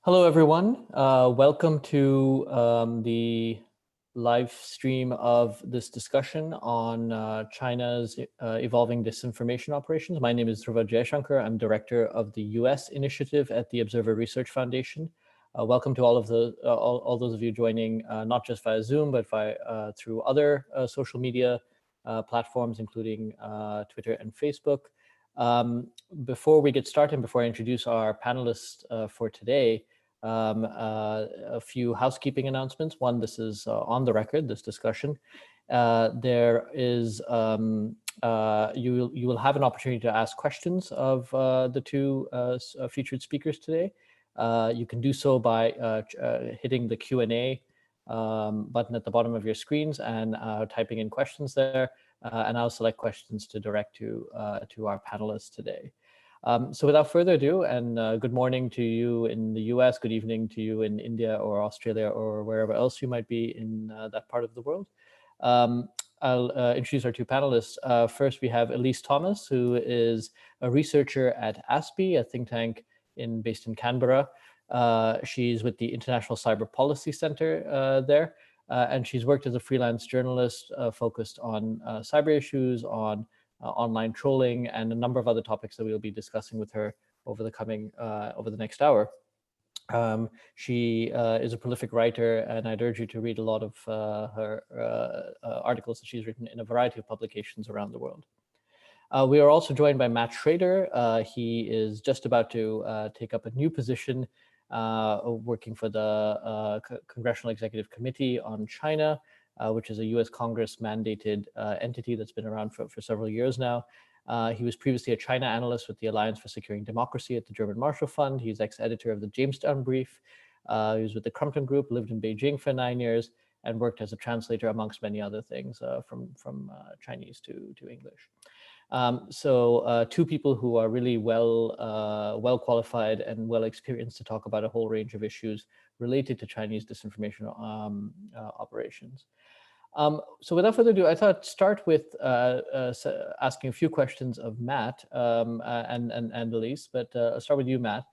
Hello, everyone. Welcome to the live stream of this discussion on China's evolving disinformation operations. My name is Dhruva Jaishankar. I'm director of the US initiative at the Observer Research Foundation. Welcome to all of all those of you joining, not just via Zoom, but through other social media platforms, including Twitter and Facebook. Before we get started, before I introduce our panelists for today, a few housekeeping announcements. One, this is on the record, this discussion. There is, you will have an opportunity to ask questions of the two featured speakers today. You can do so by hitting the Q&A button at the bottom of your screens and typing in questions there. And I'll select questions to direct to our panelists today. So without further ado, and good morning to you in the US, good evening to you in India or Australia or wherever else you might be in that part of the world. I'll introduce our two panelists. First, we have Elise Thomas, who is a researcher at ASPI, a think tank based in Canberra. She's with the International Cyber Policy Center there, and she's worked as a freelance journalist focused on cyber issues, on online trolling, and a number of other topics that we'll be discussing with her over the next hour. She is a prolific writer, and I'd urge you to read a lot of her articles that she's written in a variety of publications around the world. We are also joined by Matt Schrader. He is just about to take up a new position working for the Congressional Executive Committee on China, which is a US Congress mandated entity that's been around for several years now. He was previously a China analyst with the Alliance for Securing Democracy at the German Marshall Fund. He's ex-editor of the Jamestown Brief. He was with the Crumpton Group, lived in Beijing for 9 years, and worked as a translator amongst many other things from Chinese to English. So two people who are really well qualified and well experienced to talk about a whole range of issues related to Chinese disinformation operations. So without further ado, I thought I'd start with asking a few questions of Matt and Elise, but I'll start with you, Matt.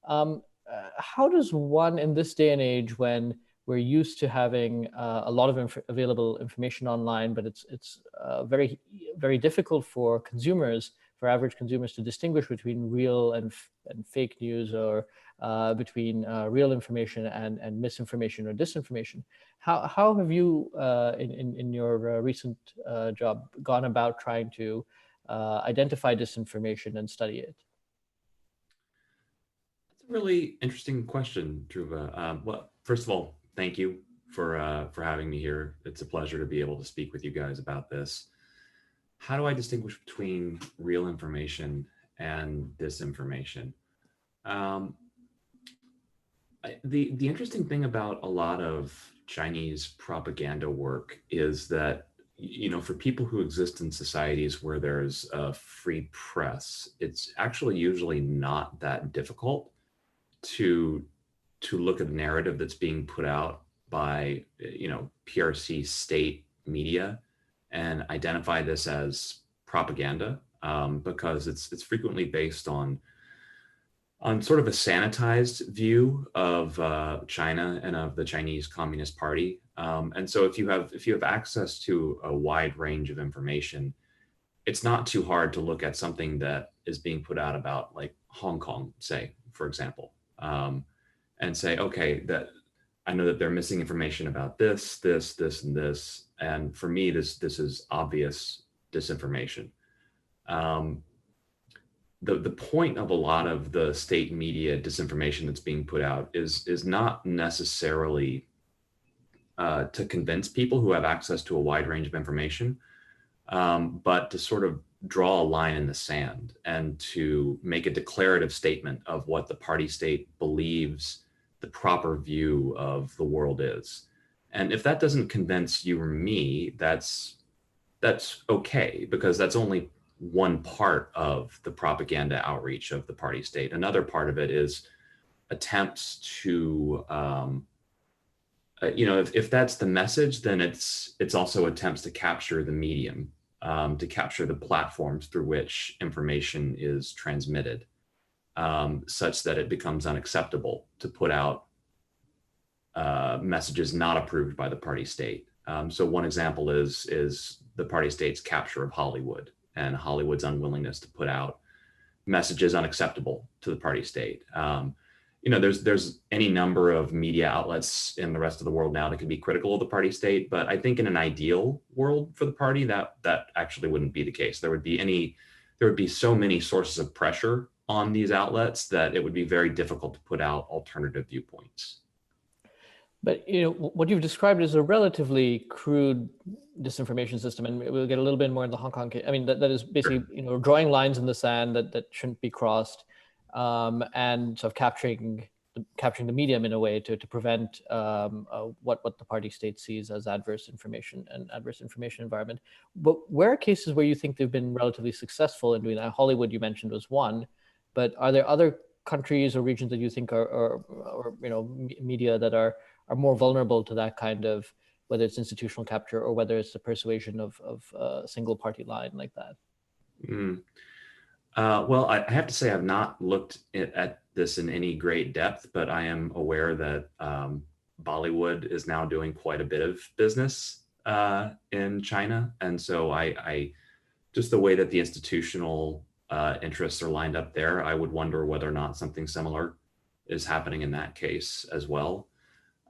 How does one, in this day and age when we're used to having a lot of available information online, but it's very, very difficult for average consumers to distinguish between real and fake news, or between real information and misinformation or disinformation. How have you, in your recent job, gone about trying to identify disinformation and study it? That's a really interesting question, Dhruva. Well, first of all, thank you for having me here. It's a pleasure to be able to speak with you guys about this. How do I distinguish between real information and disinformation? The interesting thing about a lot of Chinese propaganda work is that, for people who exist in societies where there's a free press, it's actually usually not that difficult to look at the narrative that's being put out by, PRC state media and identify this as propaganda, because it's frequently based on sort of a sanitized view of China and of the Chinese Communist Party. And so if you have access to a wide range of information, it's not too hard to look at something that is being put out about, like, Hong Kong, say, for example, and say, okay, that I know that they're missing information about this, and this. And for me, this is obvious disinformation. The point of a lot of the state media disinformation that's being put out is not necessarily to convince people who have access to a wide range of information, but to sort of draw a line in the sand and to make a declarative statement of what the party state believes the proper view of the world is. And if that doesn't convince you or me, that's okay, because that's only one part of the propaganda outreach of the party state. Another part of it is attempts to, if that's the message, then it's also attempts to capture the medium, to capture the platforms through which information is transmitted. such that it becomes unacceptable to put out messages not approved by the party state. So one example is the party state's capture of Hollywood and Hollywood's unwillingness to put out messages unacceptable to the party state. There's any number of media outlets in the rest of the world now that can be critical of the party state, but I think in an ideal world for the party, that actually wouldn't be the case. There would be so many sources of pressure on these outlets that it would be very difficult to put out alternative viewpoints. But what you've described is a relatively crude disinformation system, and we'll get a little bit more in the Hong Kong case. I mean, that is basically drawing lines in the sand that shouldn't be crossed, and sort of capturing the medium in a way to prevent what the party state sees as adverse information environment. But where are cases where you think they've been relatively successful in doing that? Hollywood, you mentioned, was one, but are there other countries or regions that you think are media that are more vulnerable to that kind of, whether it's institutional capture or whether it's the persuasion of a single party line like that? Well, I have to say I've not looked at this in any great depth, but I am aware that Bollywood is now doing quite a bit of business in China. And so I just the way that the institutional interests are lined up there, I would wonder whether or not something similar is happening in that case as well.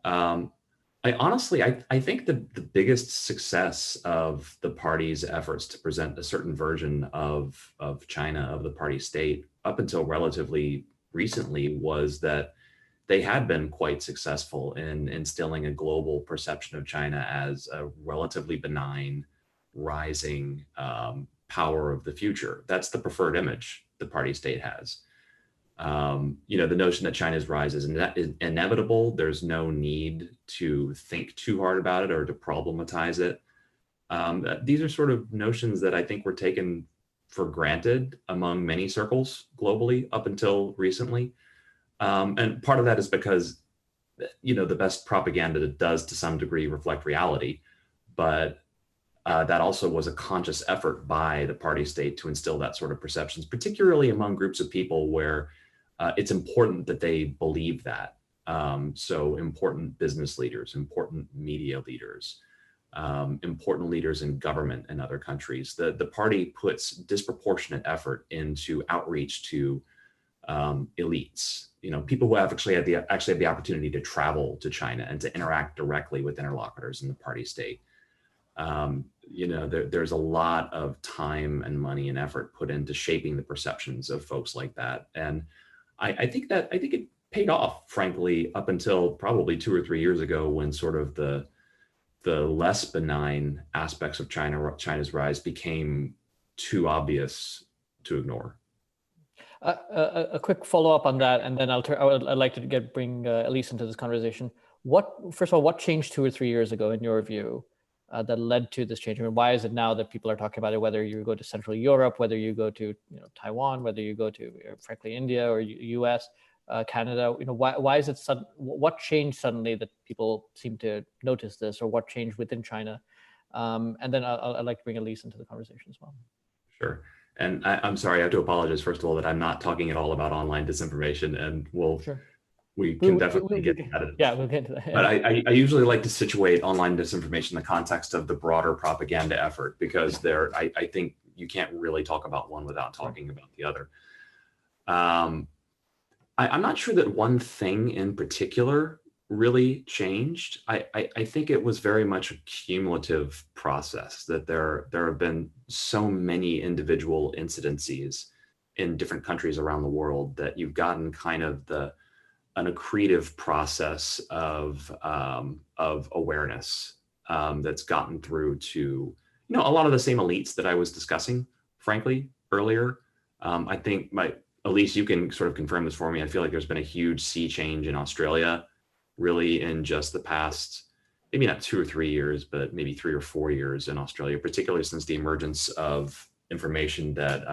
I think the biggest success of the party's efforts to present a certain version of China, of the party state, up until relatively recently, was that they had been quite successful in instilling a global perception of China as a relatively benign, rising power of the future. That's the preferred image the party state has. The notion that China's rise is inevitable. There's no need to think too hard about it or to problematize it. These are sort of notions that I think were taken for granted among many circles globally up until recently. And part of that is because, the best propaganda does to some degree reflect reality, but that also was a conscious effort by the party state to instill that sort of perceptions, particularly among groups of people where it's important that they believe that. So important business leaders, important media leaders, important leaders in government in other countries. The party puts disproportionate effort into outreach to elites, people who have actually had the opportunity to travel to China and to interact directly with interlocutors in the party state. There's a lot of time and money and effort put into shaping the perceptions of folks like that. And I think it paid off, frankly, up until probably 2 or 3 years ago, when sort of the less benign aspects of China's rise became too obvious to ignore. A quick follow-up on that, and then I'd like to bring Elise into this conversation. First of all, what changed 2 or 3 years ago, in your view, that led to this change? I mean, why is it now that people are talking about it, whether you go to Central Europe, whether you go to Taiwan, whether you go to, frankly, India or US, Canada? Why is it sudden? What changed suddenly that people seem to notice this, or what changed within China? And then I'd like to bring Elise into the conversation as well. Sure. And I'm sorry, I have to apologize, first of all, that I'm not talking at all about online disinformation, and we can definitely get to that. Yeah, we'll get to that. Yeah. But I usually like to situate online disinformation in the context of the broader propaganda effort, because I think you can't really talk about one without talking about the other. I'm not sure that one thing in particular really changed. I think it was very much a cumulative process, that there have been so many individual incidences in different countries around the world that you've gotten kind of an accretive process of awareness that's gotten through to a lot of the same elites that I was discussing, frankly, earlier. I think Elise, you can sort of confirm this for me. I feel like there's been a huge sea change in Australia, really, in just the past, maybe not 2 or 3 years, but maybe 3 or 4 years in Australia, particularly since the emergence of information that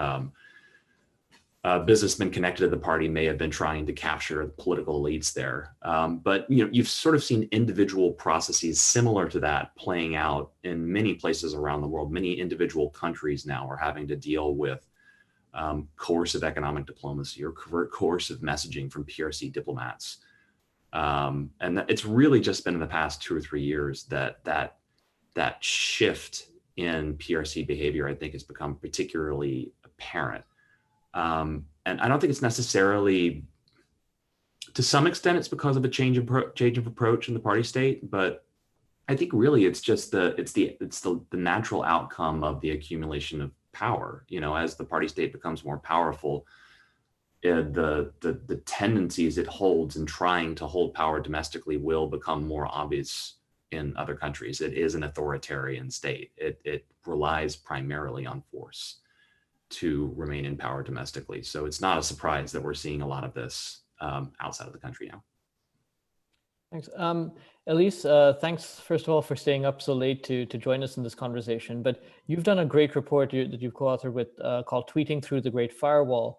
businessmen connected to the party may have been trying to capture the political elites there. But you've sort of seen individual processes similar to that playing out in many places around the world. Many individual countries now are having to deal with coercive economic diplomacy or coercive messaging from PRC diplomats. And it's really just been in the past 2 or 3 years that shift in PRC behavior, I think, has become particularly apparent. And I don't think it's necessarily, to some extent, it's because of a change of approach in the party state, but I think really it's just the natural outcome of the accumulation of power. You know, as the party state becomes more powerful, the tendencies it holds in trying to hold power domestically will become more obvious in other countries. It is an authoritarian state. It relies primarily on force to remain in power domestically. So it's not a surprise that we're seeing a lot of this outside of the country now. Thanks. Elise, thanks, first of all, for staying up so late to join us in this conversation. But you've done a great report that you've co-authored with called Tweeting Through the Great Firewall,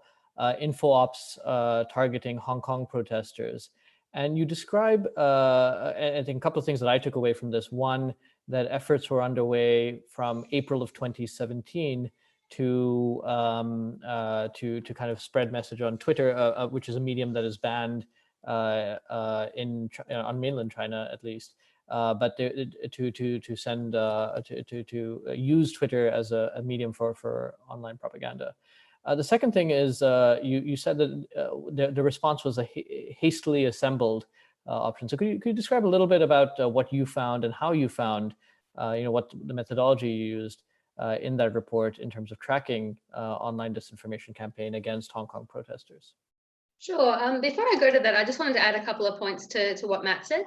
info ops targeting Hong Kong protesters. And you describe, I think, a couple of things that I took away from this. One, that efforts were underway from April of 2017 to kind of spread message on Twitter, which is a medium that is banned on mainland China, at least, but to send to use Twitter as a medium for online propaganda. The second thing is you said that the response was a hastily assembled option. So could you describe a little bit about what you found and how you found, what the methodology you used in that report in terms of tracking online disinformation campaign against Hong Kong protesters? Sure. Before I go to that, I just wanted to add a couple of points to what Matt said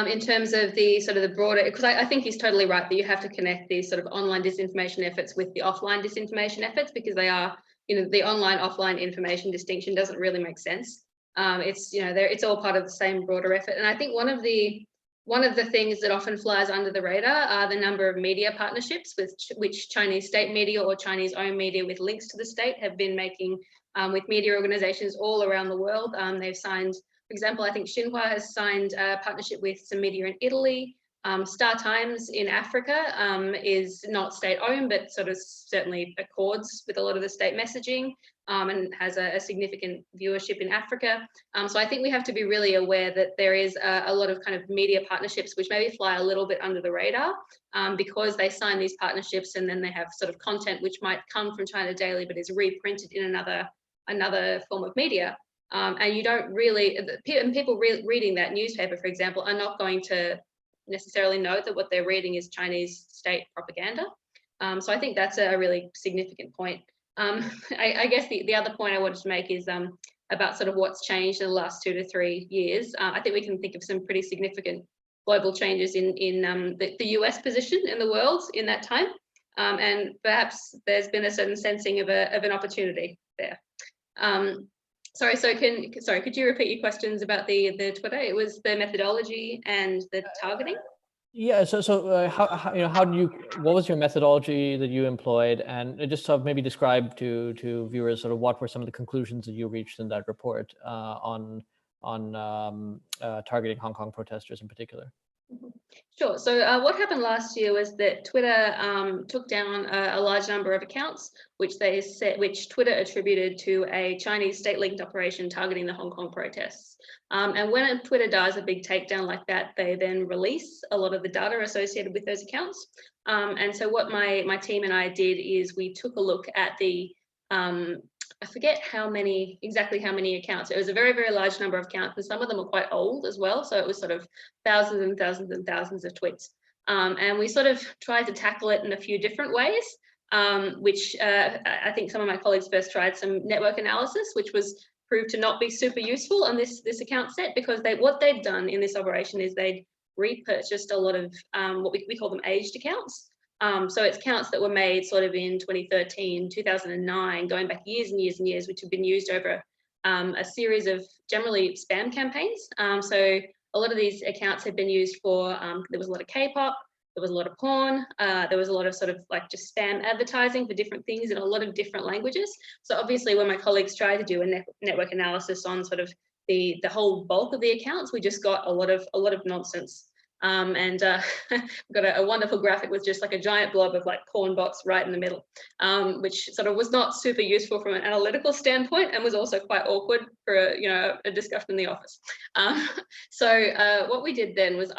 in terms of the sort of the broader, because I think he's totally right that you have to connect these sort of online disinformation efforts with the offline disinformation efforts, because they are, the online offline information distinction doesn't really make sense. It's all part of the same broader effort. And I think one of the things that often flies under the radar are the number of media partnerships with which Chinese state media or Chinese owned media with links to the state have been making with media organizations all around the world. They've signed, for example, I think Xinhua has signed a partnership with some media in Italy. Star Times in Africa is not state owned, but sort of certainly accords with a lot of the state messaging and has a significant viewership in Africa. So I think we have to be really aware that there is a lot of kind of media partnerships which maybe fly a little bit under the radar because they sign these partnerships and then they have sort of content which might come from China Daily but is reprinted in another form of media. And you don't really, and people reading that newspaper, for example, are not going to necessarily know that what they're reading is Chinese state propaganda. So I think that's a really significant point. I guess the other point I wanted to make is about sort of what's changed in the last 2 to 3 years. I think we can think of some pretty significant global changes in the US position in the world in that time. And perhaps there's been a certain sensing of an opportunity there. Could you repeat your questions about the Twitter? It was the methodology and the targeting. Yeah. So what was your methodology that you employed, and just sort of maybe describe to viewers sort of what were some of the conclusions that you reached in that report on targeting Hong Kong protesters in particular? Sure. So what happened last year was that Twitter took down a large number of accounts, which Twitter attributed to a Chinese state-linked operation targeting the Hong Kong protests. And when Twitter does a big takedown like that, they then release a lot of the data associated with those accounts. And so what my team and I did is we took a look at the I forget exactly how many accounts. It was a very, very large number of accounts, and some of them are quite old as well. So it was sort of thousands and thousands and thousands of tweets. And we sort of tried to tackle it in a few different ways, which I think some of my colleagues first tried some network analysis, which was proved to not be super useful on this account set, because what they'd done in this operation is they'd repurchased a lot of what we call them aged accounts. So it's accounts that were made sort of in 2013, 2009, going back years and years and years, which have been used over a series of generally spam campaigns. So a lot of these accounts had been used for, there was a lot of K-pop, there was a lot of porn, there was a lot of sort of like just spam advertising for different things in a lot of different languages. So obviously when my colleagues tried to do a network analysis on sort of the whole bulk of the accounts, we just got a lot of nonsense. We've got a wonderful graphic with just like a giant blob of like corn box right in the middle, which sort of was not super useful from an analytical standpoint and was also quite awkward for a discussion in the office. So what we did then was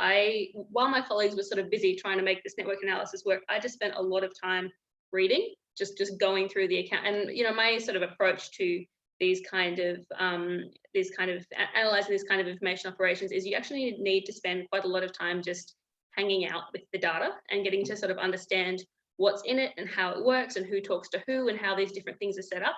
while my colleagues were sort of busy trying to make this network analysis work, I just spent a lot of time reading, just going through the account. And my sort of approach to these kind of analyzing this kind of information operations is you actually need to spend quite a lot of time just hanging out with the data and getting to sort of understand what's in it and how it works and who talks to who and how these different things are set up.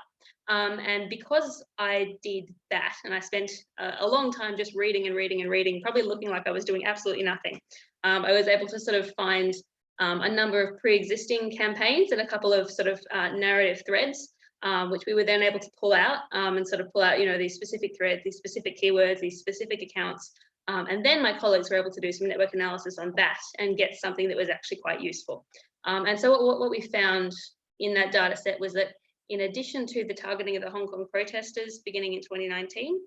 And because I did that and I spent a long time just reading and reading and reading, probably looking like I was doing absolutely nothing, I was able to sort of find a number of pre-existing campaigns and a couple of sort of narrative threads, which we were then able to pull out and sort of pull out, these specific threads, these specific keywords, these specific accounts. And then my colleagues were able to do some network analysis on that and get something that was actually quite useful. And so what we found in that data set was that in addition to the targeting of the Hong Kong protesters beginning in 2019,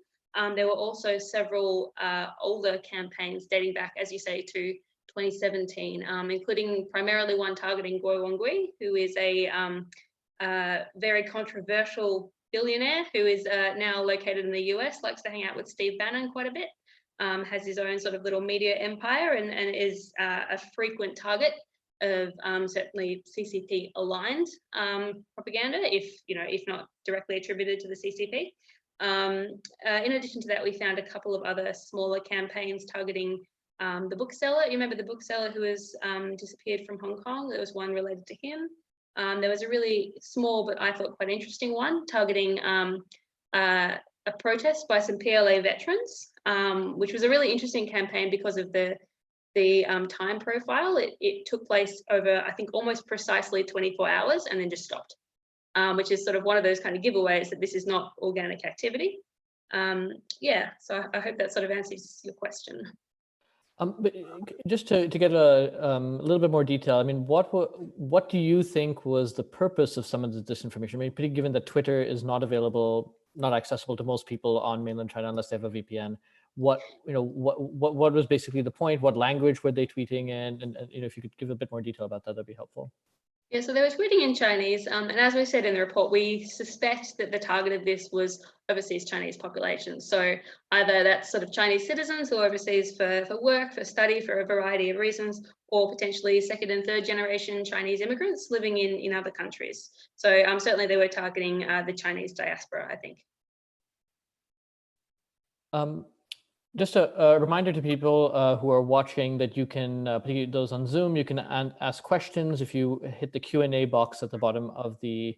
there were also several older campaigns dating back, as you say, to 2017, including primarily one targeting Guo Wongui, who is a very controversial billionaire who is now located in the US, likes to hang out with Steve Bannon quite a bit, has his own sort of little media empire and is a frequent target of certainly CCP aligned propaganda, if not directly attributed to the CCP. In addition to that, we found a couple of other smaller campaigns targeting the bookseller. You remember the bookseller who has disappeared from Hong Kong? There was one related to him. There was a really small, but I thought quite interesting one targeting a protest by some PLA veterans, which was a really interesting campaign because of the time profile. It took place over, I think, almost precisely 24 hours and then just stopped, which is sort of one of those kind of giveaways that this is not organic activity. Yeah, so I hope that sort of answers your question. But just to get a little bit more detail, I mean, what do you think was the purpose of some of the disinformation? I mean, particularly given that Twitter is not available, not accessible to most people on mainland China unless they have a VPN. What was basically the point? What language were they tweeting in? And if you could give a bit more detail about that, that'd be helpful. Yeah, so they were tweeting in Chinese, and as we said in the report, we suspect that the target of this was overseas Chinese population. So either that's sort of Chinese citizens who are overseas for work, for study, for a variety of reasons, or potentially second and third generation Chinese immigrants living in other countries. So certainly they were targeting the Chinese diaspora, I think. Just a reminder to people who are watching that you can, particularly those on Zoom, you can ask questions. If you hit the Q&A box at the bottom of the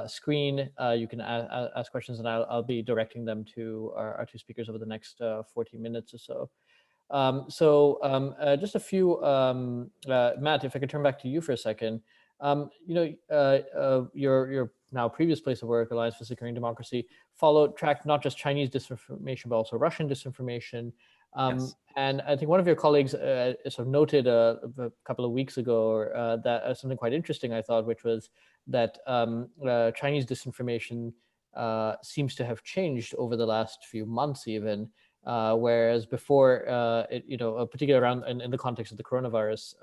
screen, you can ask questions, and I'll be directing them to our two speakers over the next 40 minutes or so. Just a few, Matt, if I could turn back to you for a second. Your now previous place of work, Alliance for Securing Democracy, tracked not just Chinese disinformation, but also Russian disinformation. Yes. And I think one of your colleagues sort of noted a couple of weeks ago that something quite interesting, I thought, which was that Chinese disinformation seems to have changed over the last few months even, whereas before, particularly around in the context of the coronavirus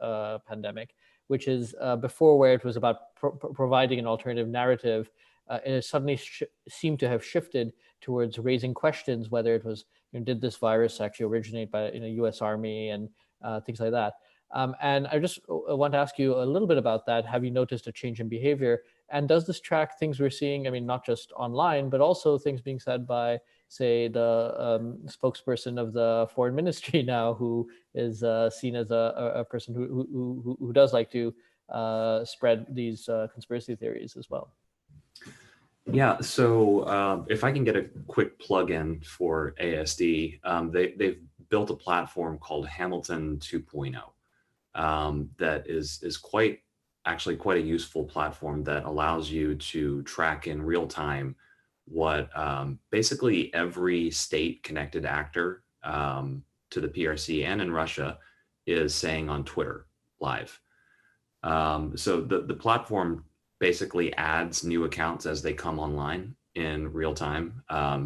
pandemic, which is before where it was about providing an alternative narrative, it suddenly seemed to have shifted towards raising questions, whether it was, did this virus actually originate by US Army and things like that. And I just want to ask you a little bit about that. Have you noticed a change in behavior? And does this track things we're seeing, I mean, not just online, but also things being said by, say, the spokesperson of the foreign ministry now, who is seen as a person who does like to spread these conspiracy theories as well? Yeah, so if I can get a quick plug-in for ASD, they've built a platform called Hamilton 2.0 that is actually quite a useful platform that allows you to track in real time what basically every state-connected actor to the PRC and in Russia is saying on Twitter live. So the platform basically adds new accounts as they come online in real time,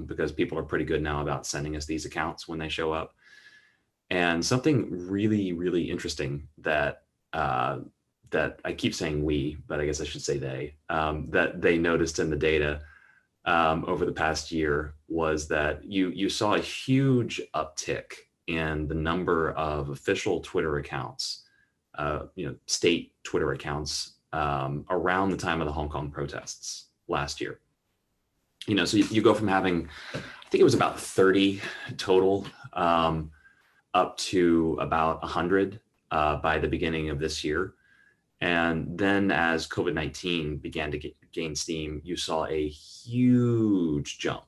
because people are pretty good now about sending us these accounts when they show up. And something really, really interesting that that I keep saying we, but I guess I should say they, that they noticed in the data over the past year was that you saw a huge uptick in the number of official Twitter accounts, state Twitter accounts around the time of the Hong Kong protests last year. So you go from having, I think it was about 30 total, up to about 100 by the beginning of this year. And then as COVID-19 began to gain steam, you saw a huge jump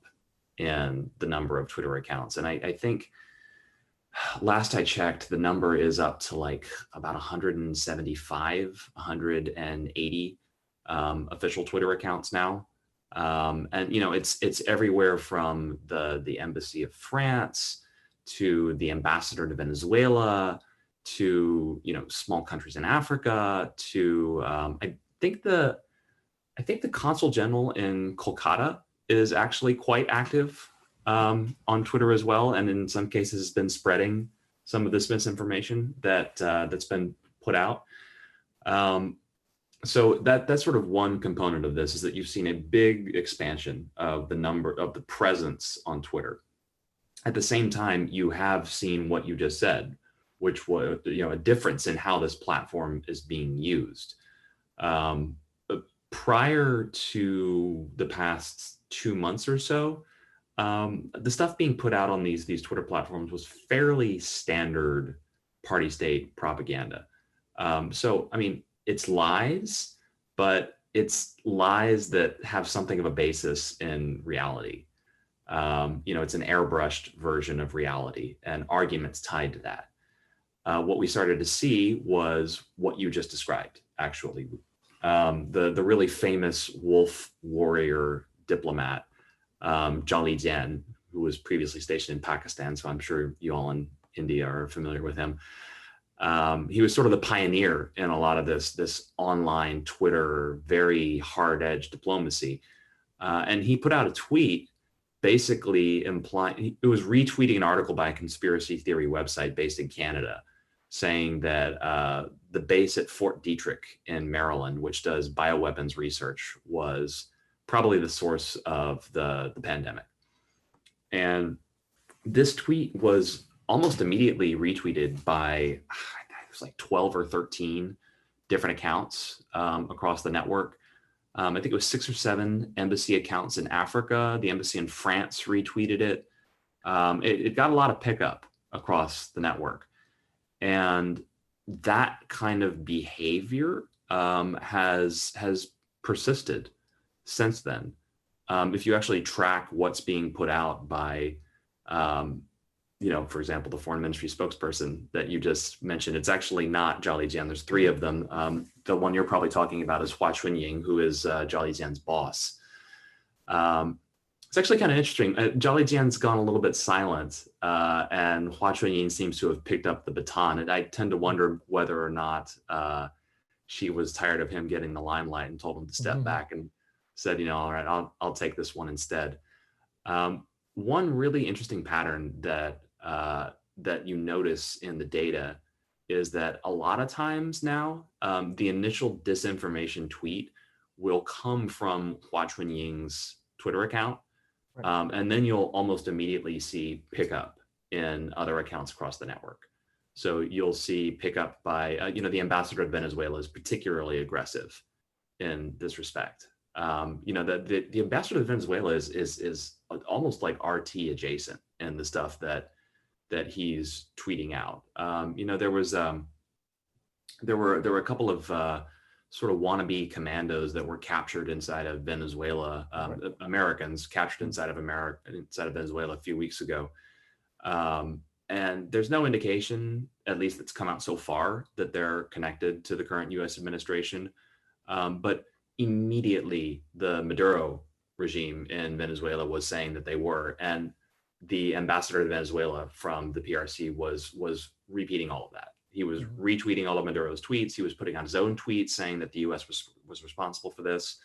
in the number of Twitter accounts. And I think last I checked, the number is up to like about 175, 180 official Twitter accounts now. And it's everywhere from the Embassy of France to the ambassador to Venezuela, to small countries in Africa, to I think the consul general in Kolkata is actually quite active on Twitter as well, and in some cases has been spreading some of this misinformation that's been put out. So that's sort of one component of this, is that you've seen a big expansion of the presence on Twitter. At the same time, you have seen what you just said, which was a difference in how this platform is being used. Prior to the past 2 months or so, the stuff being put out on these Twitter platforms was fairly standard party state propaganda. So, I mean, it's lies, but it's lies that have something of a basis in reality. It's an airbrushed version of reality and arguments tied to that. What we started to see was what you just described, actually. The really famous wolf warrior diplomat, Zhao Lijian, who was previously stationed in Pakistan, so I'm sure you all in India are familiar with him. He was sort of the pioneer in a lot of this online Twitter, very hard-edged diplomacy. And he put out a tweet basically implying, it was retweeting an article by a conspiracy theory website based in Canada, saying that the base at Fort Detrick in Maryland, which does bioweapons research, was probably the source of the pandemic. And this tweet was almost immediately retweeted by, it was like 12 or 13 different accounts across the network. I think it was 6 or 7 embassy accounts in Africa. The embassy in France retweeted it. It got a lot of pickup across the network. And that kind of behavior has persisted since then. If you actually track what's being put out by, for example, the foreign ministry spokesperson that you just mentioned, it's actually not Zhao Lijian. There's 3 of them. The one you're probably talking about is Hua Chunying, who is Zhao Lijian's boss. It's actually kind of interesting. Zhao Lijian's gone a little bit silent, and Hua Chunying seems to have picked up the baton. And I tend to wonder whether or not she was tired of him getting the limelight and told him to step back and said, all right, I'll take this one instead. One really interesting pattern that you notice in the data is that a lot of times now, the initial disinformation tweet will come from Hua Chunying's Twitter account. And then you'll almost immediately see pickup in other accounts across the network. So you'll see pickup by, the ambassador of Venezuela is particularly aggressive in this respect. The ambassador of Venezuela is almost like RT adjacent in the stuff that he's tweeting out. There were a couple of sort of wannabe commandos that were captured inside of Venezuela, Americans captured inside of Venezuela a few weeks ago. And there's no indication, at least that's come out so far, that they're connected to the current US administration. But immediately the Maduro regime in Venezuela was saying that they were, and the ambassador to Venezuela from the PRC was repeating all of that. He was retweeting all of Maduro's tweets. He was putting on his own tweets saying that the US was responsible for this.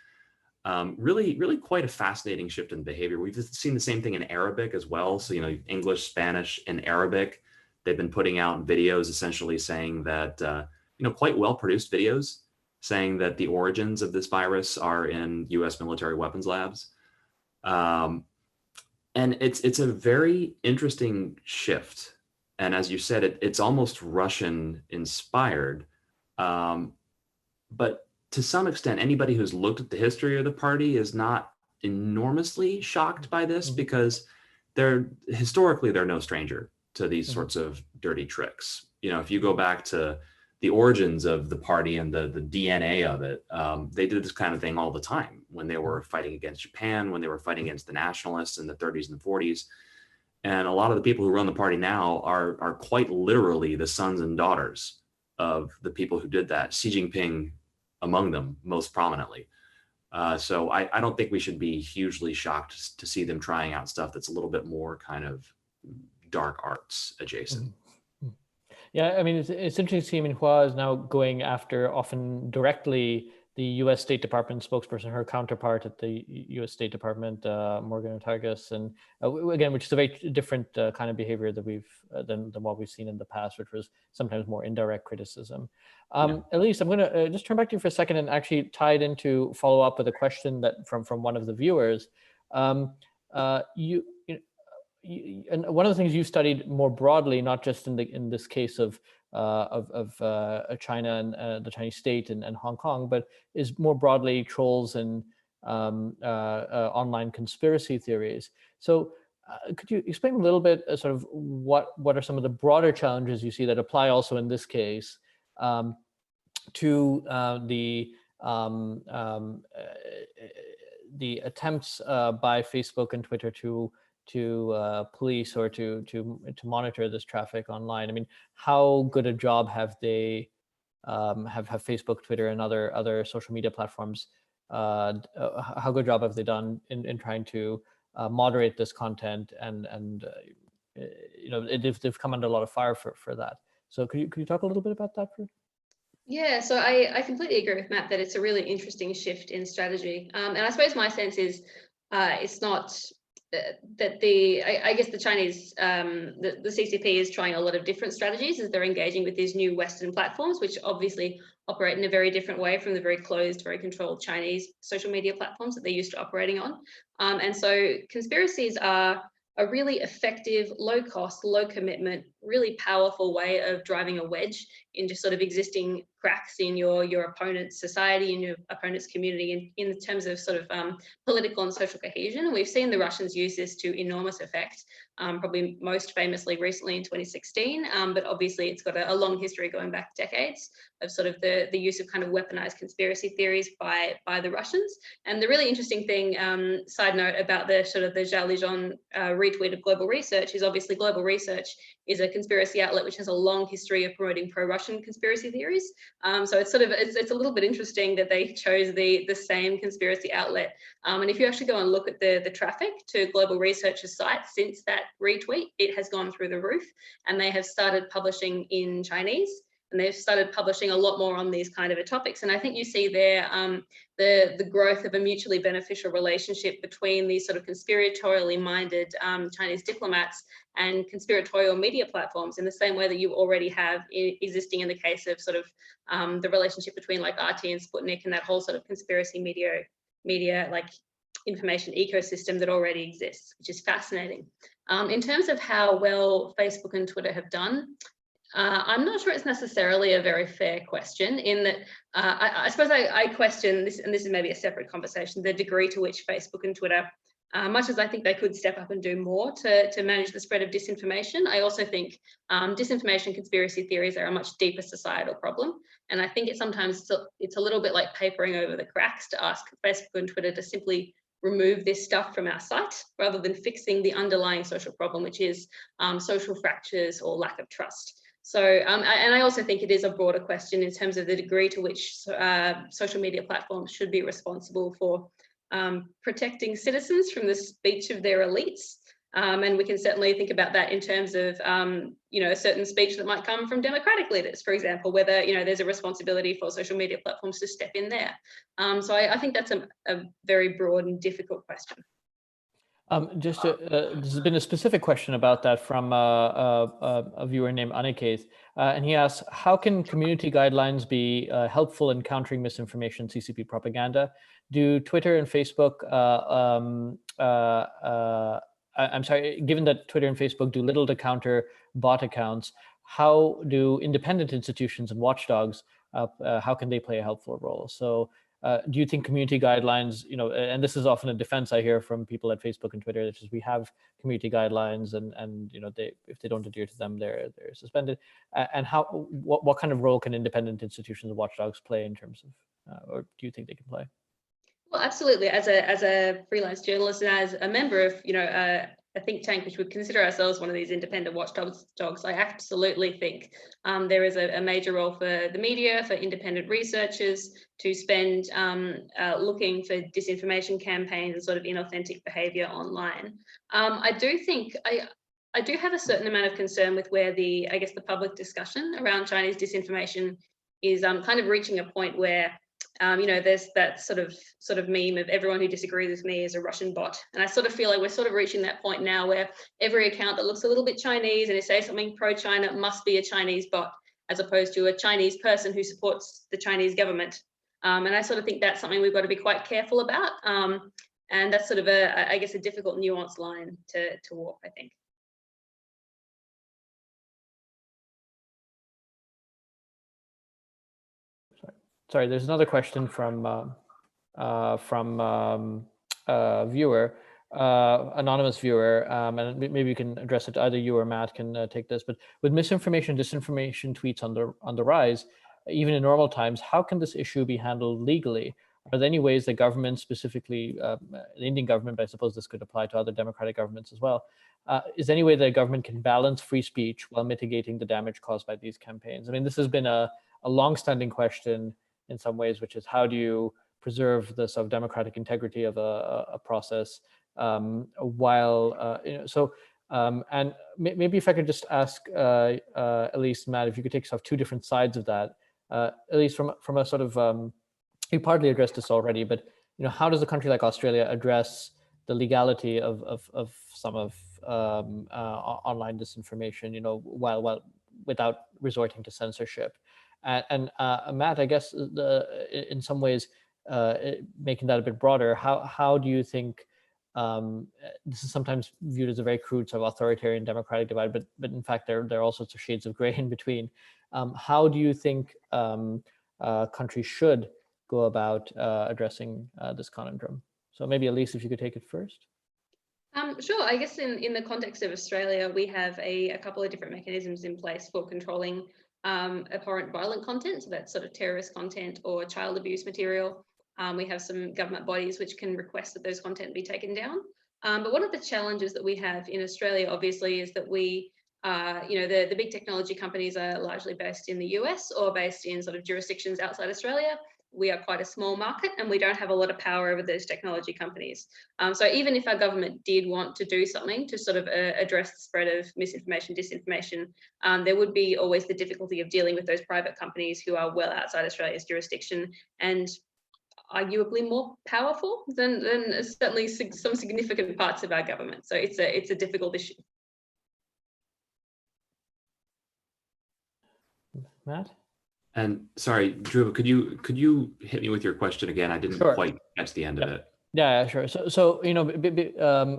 Really quite a fascinating shift in behavior. We've seen the same thing in Arabic as well. So, English, Spanish, and Arabic They've been putting out videos essentially saying that, quite well-produced videos saying that the origins of this virus are in US military weapons labs. And it's a very interesting shift. And as you said, it's almost Russian inspired. But to some extent, anybody who's looked at the history of the party is not enormously shocked by this, because they're no stranger to these sorts of dirty tricks. If you go back to the origins of the party and the DNA of it, they did this kind of thing all the time when they were fighting against Japan, when they were fighting against the nationalists in the 30s and 40s. And a lot of the people who run the party now are quite literally the sons and daughters of the people who did that, Xi Jinping among them most prominently. So I don't think we should be hugely shocked to see them trying out stuff that's a little bit more kind of dark arts adjacent. Yeah, I mean, it's interesting to see. I mean, Hua is now going after often directly the U.S. State Department spokesperson, her counterpart at the U.S. State Department, Morgan Targus, and again, which is a very different kind of behavior that we've than what we've seen in the past, which was sometimes more indirect criticism. Elise, I'm going to just turn back to you for a second and actually tie it into follow up with a question that from one of the viewers. And one of the things you studied more broadly, not just in this case of China and the Chinese state and Hong Kong, but is more broadly trolls and online conspiracy theories. So could you explain a little bit sort of what are some of the broader challenges you see that apply also in this case to the attempts by Facebook and Twitter to police or to monitor this traffic online? I mean, how good a job have they have Facebook, Twitter, and other social media platforms? How good a job have they done in trying to moderate this content? And they've come under a lot of fire for that. So could you talk a little bit about that? Yeah, so I completely agree with Matt that it's a really interesting shift in strategy. And I suppose my sense is it's not that I guess the Chinese, the CCP is trying a lot of different strategies as they're engaging with these new Western platforms, which obviously operate in a very different way from the very closed, very controlled Chinese social media platforms that they're used to operating on. And so conspiracies are a really effective, low cost, low commitment, really powerful way of driving a wedge into sort of existing cracks in your opponent's society and your opponent's community in terms of sort of political and social cohesion. And we've seen the Russians use this to enormous effect, probably most famously recently in 2016, but obviously it's got a long history going back decades of sort of the use of kind of weaponized conspiracy theories by the Russians. And the really interesting thing, side note about the sort of the Zhao Lijian retweet of Global Research is obviously Global Research is a conspiracy outlet which has a long history of promoting pro-Russian conspiracy theories. So it's sort of it's a little bit interesting that they chose the same conspiracy outlet. And if you actually go and look at the traffic to Global Research's site since that retweet, it has gone through the roof, and they have started publishing in Chinese. And they've started publishing a lot more on these kind of topics. And I think you see there the growth of a mutually beneficial relationship between these sort of conspiratorially minded Chinese diplomats and conspiratorial media platforms, in the same way that you already have existing in the case of sort of the relationship between like RT and Sputnik and that whole sort of conspiracy media like information ecosystem that already exists, which is fascinating. In terms of how well Facebook and Twitter have done, I'm not sure it's necessarily a very fair question, in that I suppose I question this, and this is maybe a separate conversation, the degree to which Facebook and Twitter, much as I think they could step up and do more to manage the spread of disinformation, I also think disinformation conspiracy theories are a much deeper societal problem. And I think sometimes it's a little bit like papering over the cracks to ask Facebook and Twitter to simply remove this stuff from our site, rather than fixing the underlying social problem, which is social fractures or lack of trust. So, and I also think it is a broader question in terms of the degree to which social media platforms should be responsible for protecting citizens from the speech of their elites. And we can certainly think about that in terms of, a certain speech that might come from democratic leaders, for example, whether, there's a responsibility for social media platforms to step in there. So I think that's a very broad and difficult question. This has been a specific question about that from a viewer named Aniket, and he asks, how can community guidelines be helpful in countering misinformation, CCP propaganda? Do Twitter and Facebook, I'm sorry, given that Twitter and Facebook do little to counter bot accounts, how do independent institutions and watchdogs, how can they play a helpful role? So do you think community guidelines, and this is often a defense I hear from people at Facebook and Twitter, which is we have community guidelines and if they don't adhere to them, they're suspended. And what kind of role can independent institutions and watchdogs play in terms of, or do you think they can play? Well, absolutely. As a freelance journalist and as a member of, a think tank, which would consider ourselves one of these independent watchdogs, I absolutely think there is a major role for the media, for independent researchers to spend looking for disinformation campaigns and sort of inauthentic behavior online. I do think I do have a certain amount of concern with where the public discussion around Chinese disinformation is kind of reaching a point where there's that sort of meme of everyone who disagrees with me is a Russian bot. And I sort of feel like we're sort of reaching that point now where every account that looks a little bit Chinese and it says something pro-China must be a Chinese bot, as opposed to a Chinese person who supports the Chinese government. And I sort of think that's something we've got to be quite careful about. And that's sort of a difficult nuanced line to walk, I think. Sorry, there's another question from a viewer, anonymous viewer, and maybe you can address it. Either you or Matt can take this. But with misinformation, disinformation tweets on the rise, even in normal times, how can this issue be handled legally? Are there any ways that government, specifically the Indian government, but I suppose this could apply to other democratic governments as well, is there any way that a government can balance free speech while mitigating the damage caused by these campaigns? I mean, this has been a long-standing question in some ways, which is how do you preserve the sort of democratic integrity of a process while, and maybe if I could just ask Elise, Matt, if you could take sort of two different sides of that. Elise, from a sort of, you partly addressed this already, but how does a country like Australia address the legality of some of online disinformation, while without resorting to censorship? And Matt, I guess in some ways, making that a bit broader, how do you think this is sometimes viewed as a very crude sort of authoritarian democratic divide, but in fact there are all sorts of shades of gray in between. How do you think countries should go about addressing this conundrum? So maybe Elise, if you could take it first. Sure. I guess in the context of Australia, we have a couple of different mechanisms in place for controlling abhorrent violent content, so that's sort of terrorist content or child abuse material. We have some government bodies which can request that those content be taken down. But one of the challenges that we have in Australia, obviously, is that we, the big technology companies are largely based in the US or based in sort of jurisdictions outside Australia. We are quite a small market and we don't have a lot of power over those technology companies. So even if our government did want to do something to sort of address the spread of misinformation, disinformation, there would be always the difficulty of dealing with those private companies who are well outside Australia's jurisdiction and arguably more powerful than certainly some significant parts of our government. So it's a difficult issue. Matt? And sorry, Dhruva, could you hit me with your question again? I didn't quite catch the end of it. Yeah, sure. So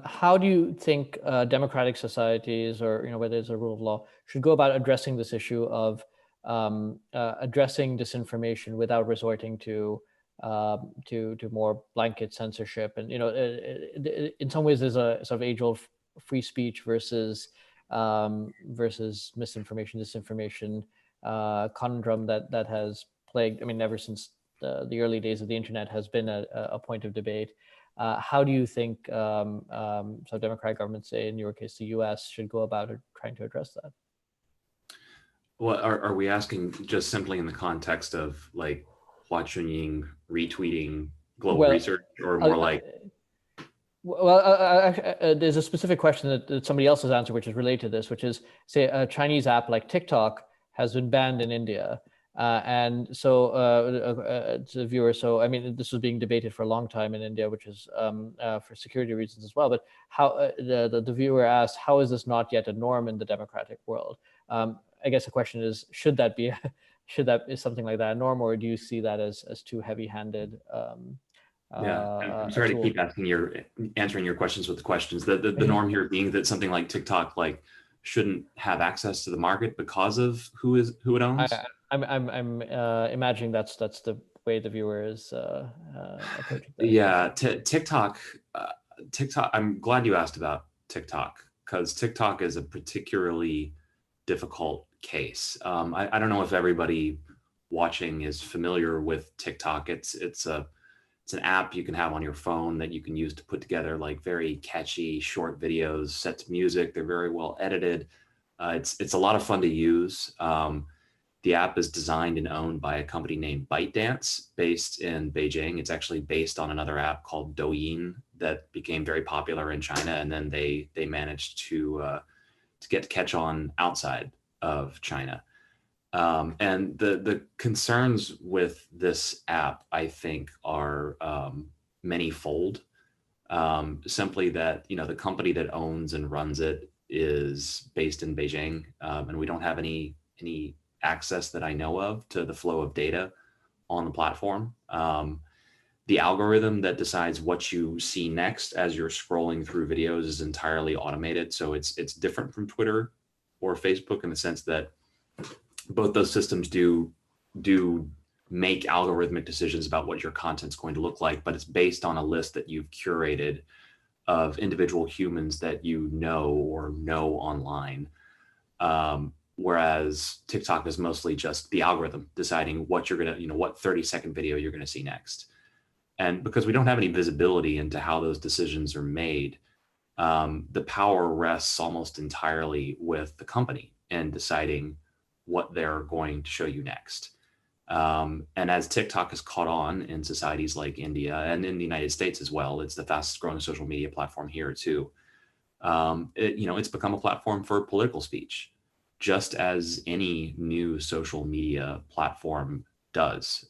how do you think democratic societies, or whether it's a rule of law, should go about addressing this issue of addressing disinformation without resorting to more blanket censorship? And in some ways, there's a sort of age-old free speech versus misinformation, disinformation conundrum that has plagued, ever since the early days of the internet, has been a point of debate. How do you think so democratic governments, say in your case the US, should go about trying to address that? Well, are we asking just simply in the context of like Hua Chunying retweeting global research, or more like? Well, there's a specific question that somebody else has answered, which is related to this, which is, say, a Chinese app like TikTok has been banned in India. And so to the viewer, so I mean, this was being debated for a long time in India, which is for security reasons as well. But how the viewer asked, how is this not yet a norm in the democratic world? I guess the question is, should that be, is something like that a norm, or do you see that as too heavy-handed? Yeah, I'm sorry to keep answering your questions with the questions. The norm here being that something like TikTok shouldn't have access to the market because of who it owns. I'm imagining that's the way the viewer is approaching that. Yeah, TikTok. I'm glad you asked about TikTok, because TikTok is a particularly difficult case. I don't know if everybody watching is familiar with TikTok. It's an app you can have on your phone that you can use to put together very catchy short videos set to music. They're very well edited. It's a lot of fun to use. The app is designed and owned by a company named ByteDance based in Beijing. It's actually based on another app called Douyin that became very popular in China, and then they managed to catch on outside of China. And the concerns with this app, I think, are manyfold. Simply that the company that owns and runs it is based in Beijing, and we don't have any access that I know of to the flow of data on the platform. The algorithm that decides what you see next as you're scrolling through videos is entirely automated, so it's different from Twitter or Facebook in the sense that both those systems do make algorithmic decisions about what your content's going to look like, but it's based on a list that you've curated of individual humans that you know or know online. Whereas TikTok is mostly just the algorithm deciding what you're going to, what 30-second video you're going to see next. And because we don't have any visibility into how those decisions are made, the power rests almost entirely with the company in deciding what they're going to show you next. And as TikTok has caught on in societies like India and in the United States as well, it's the fastest growing social media platform here too. It's become a platform for political speech, just as any new social media platform does.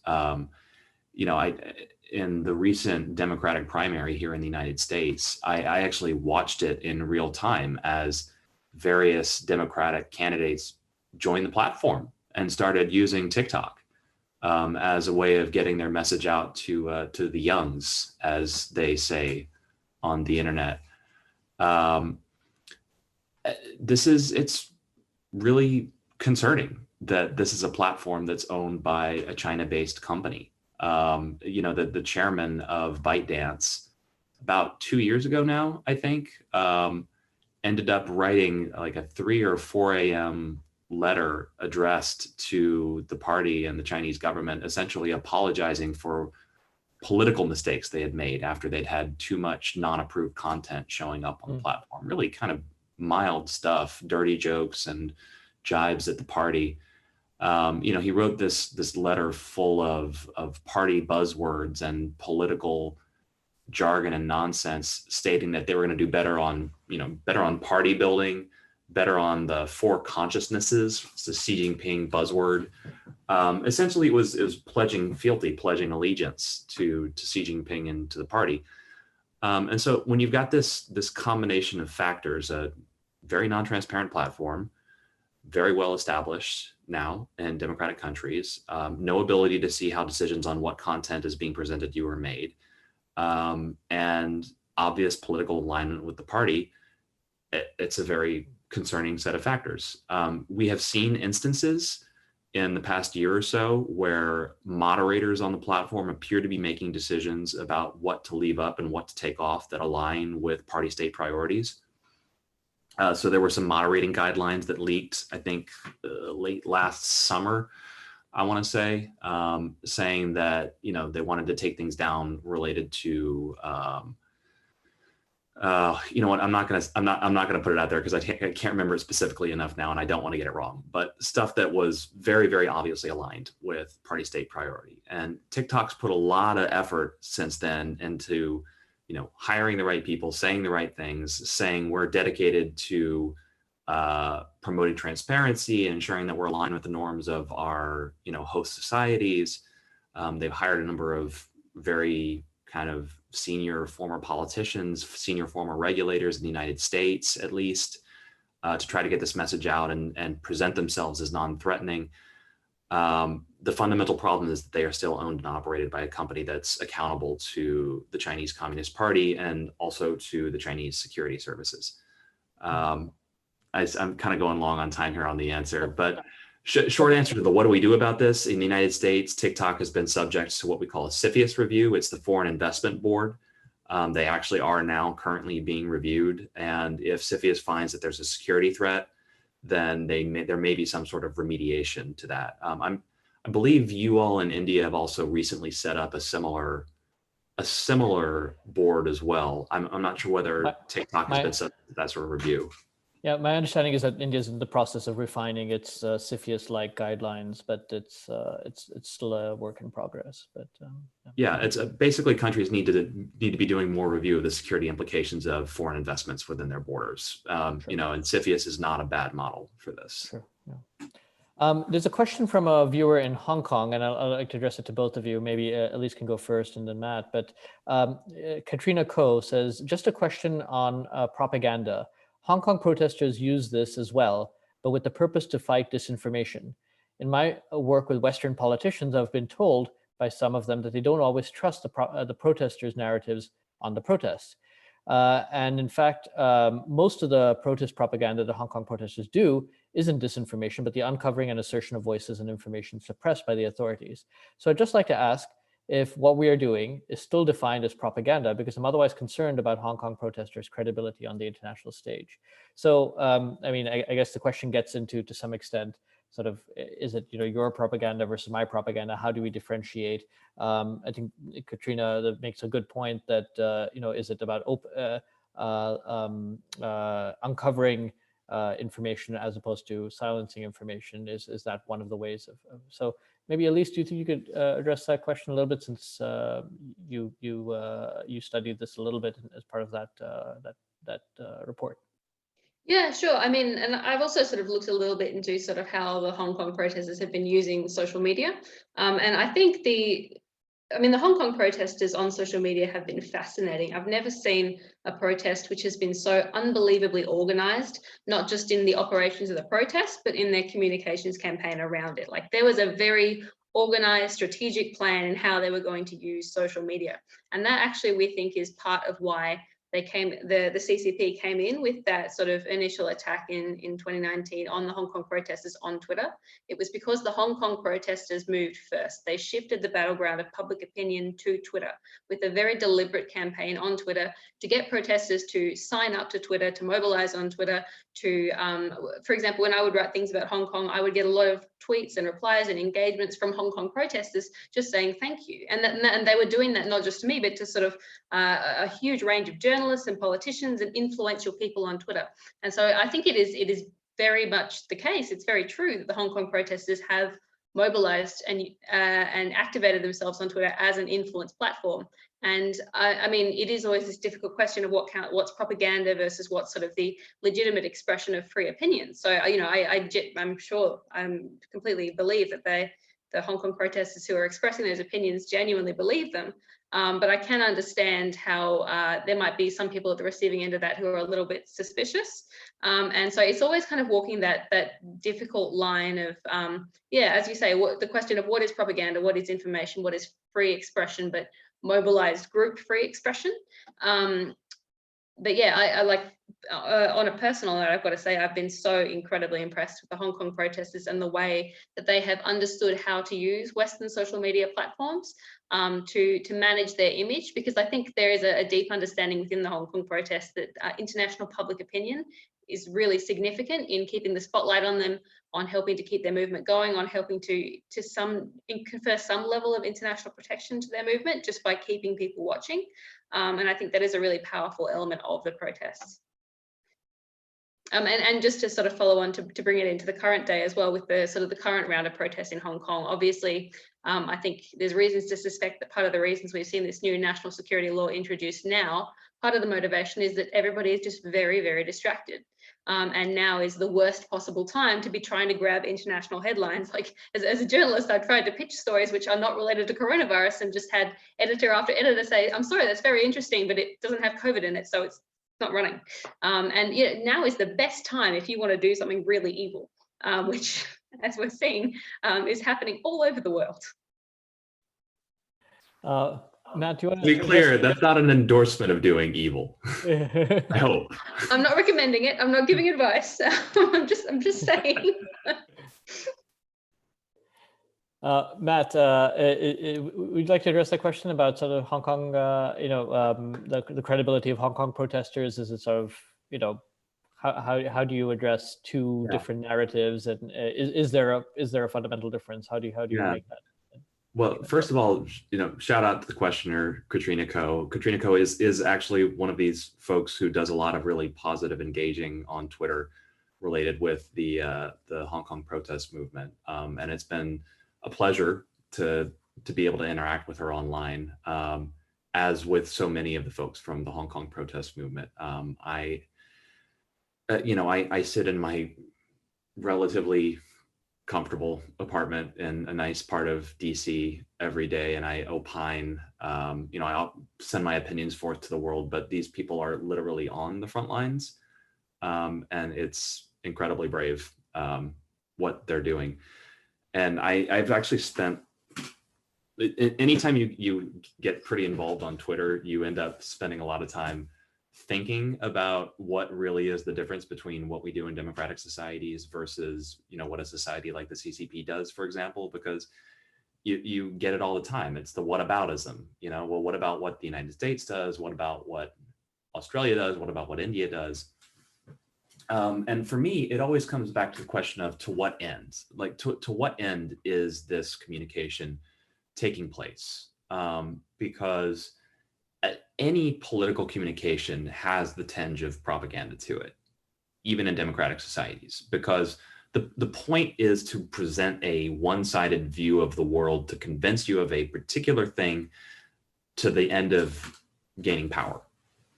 In the recent Democratic primary here in the United States, I actually watched it in real time as various Democratic candidates joined the platform and started using TikTok as a way of getting their message out to the youngs, as they say on the internet. It's really concerning that this is a platform that's owned by a China-based company. The chairman of ByteDance, about 2 years ago now, I think, ended up writing a 3 or 4 a.m. letter addressed to the party and the Chinese government, essentially apologizing for political mistakes they had made after they'd had too much non-approved content showing up on the platform. Really kind of mild stuff, dirty jokes and jibes at the party. He wrote this letter full of party buzzwords and political jargon and nonsense, stating that they were going to do better on party building, better on the four consciousnesses, it's the Xi Jinping buzzword. Essentially, it was pledging fealty, pledging allegiance to Xi Jinping and to the party. And so when you've got this combination of factors, a very non-transparent platform, very well established now in democratic countries, no ability to see how decisions on what content is being presented to you are made, and obvious political alignment with the party, it's a very concerning set of factors. We have seen instances in the past year or so where moderators on the platform appear to be making decisions about what to leave up and what to take off that align with party state priorities. So there were some moderating guidelines that leaked, I think, late last summer, I want to say, saying that they wanted to take things down related to, I'm not gonna put it out there because I can't remember it specifically enough now, and I don't want to get it wrong. But stuff that was very, very obviously aligned with party state priority. And TikTok's put a lot of effort since then into hiring the right people, saying the right things, saying we're dedicated to promoting transparency and ensuring that we're aligned with the norms of our, host societies. They've hired a number of very kind of senior former politicians, senior former regulators in the United States, at least, to try to get this message out and present themselves as non-threatening. The fundamental problem is that they are still owned and operated by a company that's accountable to the Chinese Communist Party and also to the Chinese security services. I'm kind of going long on time here on the answer, but short answer to the what do we do about this? In the United States, TikTok has been subject to what we call a CFIUS review. It's the Foreign Investment Board. They actually are now currently being reviewed. And if CFIUS finds that there's a security threat, then there may be some sort of remediation to that. I believe you all in India have also recently set up a similar board as well. I'm not sure whether TikTok has been subject to that sort of review. Yeah, my understanding is that India is in the process of refining its CFIUS-like guidelines, but it's still a work in progress. But yeah, it's basically countries need to be doing more review of the security implications of foreign investments within their borders. And CFIUS is not a bad model for this. Sure. Yeah. There's a question from a viewer in Hong Kong, and I'd like to address it to both of you. Maybe Elise can go first and then Matt. But Katrina Ko says, just a question on propaganda. Hong Kong protesters use this as well, but with the purpose to fight disinformation. In my work with Western politicians, I've been told by some of them that they don't always trust the protesters' narratives on the protests. And in fact, most of the protest propaganda that Hong Kong protesters do isn't disinformation, but the uncovering and assertion of voices and information suppressed by the authorities. So I'd just like to ask if what we are doing is still defined as propaganda, because I'm otherwise concerned about Hong Kong protesters' credibility on the international stage. So, I mean, I guess the question gets into, to some extent, sort of, is it, your propaganda versus my propaganda? How do we differentiate? I think Katrina that makes a good point that, is it about uncovering information as opposed to silencing information? Is that one of the ways of so maybe Elise, do you think you could address that question a little bit, since you studied this a little bit as part of that report? Yeah, sure. I mean, and I've also sort of looked a little bit into sort of how the Hong Kong protesters have been using social media. And I think the Hong Kong protesters on social media have been fascinating. I've never seen a protest which has been so unbelievably organized, not just in the operations of the protest, but in their communications campaign around it. Like, there was a very organized strategic plan in how they were going to use social media. And that actually, we think, is part of why the CCP came in with that sort of initial attack in 2019 on the Hong Kong protesters on Twitter. It was because the Hong Kong protesters moved first. They shifted the battleground of public opinion to Twitter with a very deliberate campaign on Twitter to get protesters to sign up to Twitter, to mobilize on Twitter, to, for example, when I would write things about Hong Kong, I would get a lot of tweets and replies and engagements from Hong Kong protesters just saying thank you. And they were doing that not just to me, but to sort of a huge range of journalists and politicians and influential people on Twitter. And so I think it is very much the case. It's very true that the Hong Kong protesters have mobilized and activated themselves on Twitter as an influence platform. And I mean, it is always this difficult question of what's propaganda versus what's sort of the legitimate expression of free opinion. So, I'm sure, completely believe that the Hong Kong protesters who are expressing those opinions genuinely believe them. But I can understand how there might be some people at the receiving end of that who are a little bit suspicious. And so it's always kind of walking that difficult line of, as you say, the question of what is propaganda, what is information, what is free expression, but mobilized group free expression. But yeah, I like, on a personal note, I've got to say, I've been so incredibly impressed with the Hong Kong protesters and the way that they have understood how to use Western social media platforms to manage their image, because I think there is a deep understanding within the Hong Kong protests that international public opinion is really significant in keeping the spotlight on them, on helping to keep their movement going, on helping to confer some level of international protection to their movement just by keeping people watching. And I think that is a really powerful element of the protests. And just to sort of follow on to bring it into the current day as well, with the sort of the current round of protests in Hong Kong, obviously, I think there's reasons to suspect that part of the reasons we've seen this new national security law introduced now, part of the motivation is that everybody is just very, very distracted. and now is the worst possible time to be trying to grab international headlines. Like as a journalist, I've tried to pitch stories which are not related to coronavirus and just had editor after editor say, I'm sorry, that's very interesting, but it doesn't have COVID in it, so it's not running. And now is the best time if you want to do something really evil, which, as we're seeing, is happening all over the world. Matt, do you want to be clear, that's not an endorsement of doing evil. I hope. I'm not recommending it. I'm not giving advice. I'm just saying. Matt, would you like to address that question about sort of Hong Kong, the credibility of Hong Kong protesters? Is it sort of, how do you address two different narratives, and is there a fundamental difference? How do you make that? Well, first of all, shout out to the questioner, Katrina Ko. Katrina Ko is actually one of these folks who does a lot of really positive engaging on Twitter related with the Hong Kong protest movement. And it's been a pleasure to be able to interact with her online, as with so many of the folks from the Hong Kong protest movement. I sit in my relatively comfortable apartment in a nice part of DC every day, and I opine. I'll send my opinions forth to the world, but these people are literally on the front lines, and it's incredibly brave what they're doing. And I've actually spent, anytime you get pretty involved on Twitter, you end up spending a lot of time thinking about what really is the difference between what we do in democratic societies versus, what a society like the CCP does, for example, because you get it all the time. It's the whataboutism, well, what about what the United States does? What about what Australia does? What about what India does? And for me, it always comes back to the question of to what end? Like to what end is this communication taking place? Because any political communication has the tinge of propaganda to it, even in democratic societies, because the point is to present a one-sided view of the world to convince you of a particular thing to the end of gaining power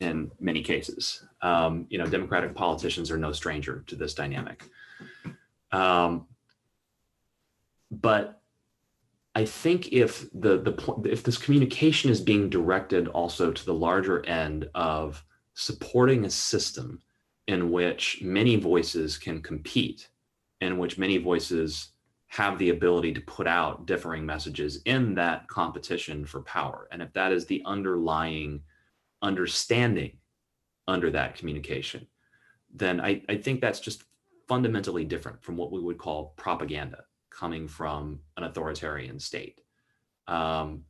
in many cases. Democratic politicians are no stranger to this dynamic. But I think if if this communication is being directed also to the larger end of supporting a system in which many voices can compete, in which many voices have the ability to put out differing messages in that competition for power, and if that is the underlying understanding under that communication, then I think that's just fundamentally different from what we would call propaganda coming from an authoritarian state. And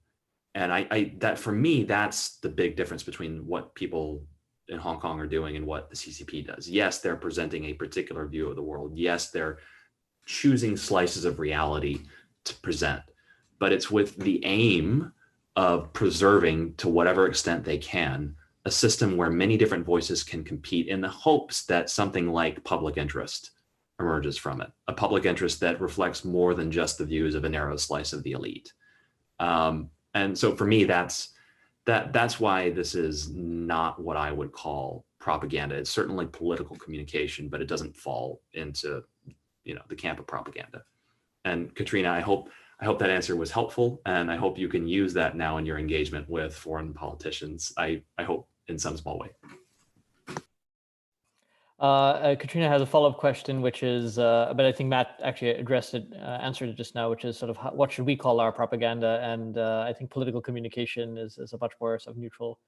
that for me, that's the big difference between what people in Hong Kong are doing and what the CCP does. Yes, they're presenting a particular view of the world. Yes, they're choosing slices of reality to present, but it's with the aim of preserving, to whatever extent they can, a system where many different voices can compete in the hopes that something like public interest emerges from it, a public interest that reflects more than just the views of a narrow slice of the elite. And so for me, that's why this is not what I would call propaganda. It's certainly political communication, but it doesn't fall into, the camp of propaganda. And Katrina, I hope that answer was helpful, and I hope you can use that now in your engagement with foreign politicians. I hope in some small way. Katrina has a follow-up question, which is, but I think Matt actually answered it just now, which is sort of what should we call our propaganda? And I think political communication is a much more sort of neutral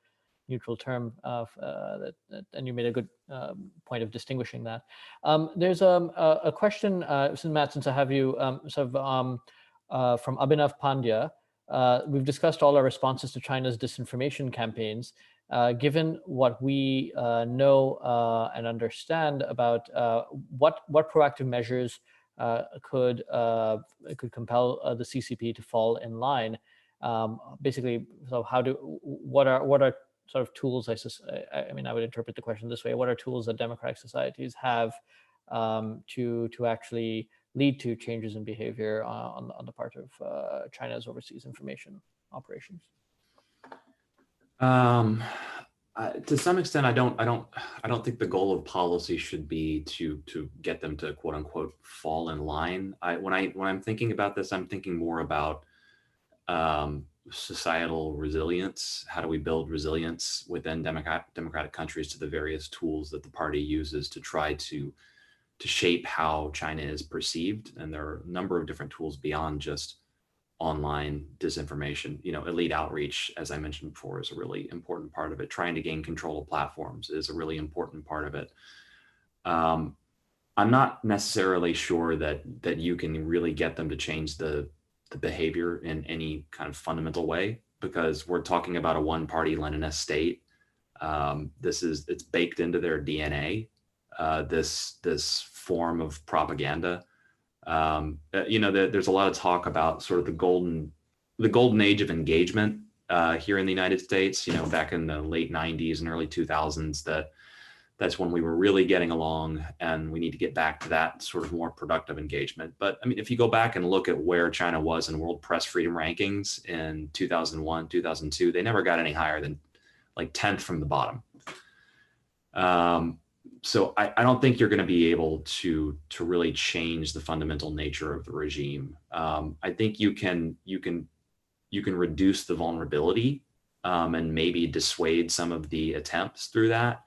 term, and you made a good point of distinguishing that. There's a question, since I have you, from Abhinav Pandya. We've discussed all our responses to China's disinformation campaigns. Given what we know and understand about what proactive measures could compel the CCP to fall in line, basically, so what are sort of tools? I would interpret the question this way: what are tools that democratic societies have to actually lead to changes in behavior on the part of China's overseas information operations? To some extent, I don't think the goal of policy should be to get them to quote unquote fall in line. When I'm thinking about this, I'm thinking more about societal resilience. How do we build resilience within democratic countries to the various tools that the party uses to try to shape how China is perceived? And there are a number of different tools beyond just online disinformation. Elite outreach, as I mentioned before, is a really important part of it. Trying to gain control of platforms is a really important part of it. I'm not necessarily sure that you can really get them to change the behavior in any kind of fundamental way, because we're talking about a one-party Leninist state. It's baked into their DNA. This form of propaganda. There's a lot of talk about sort of the golden age of engagement here in the United States. Back in the late 90s and early 2000s, that's when we were really getting along, and we need to get back to that sort of more productive engagement. But I mean, if you go back and look at where China was in World Press Freedom Rankings in 2001, 2002, they never got any higher than like 10th from the bottom. So I don't think you're going to be able to really change the fundamental nature of the regime. I think you can reduce the vulnerability and maybe dissuade some of the attempts through that.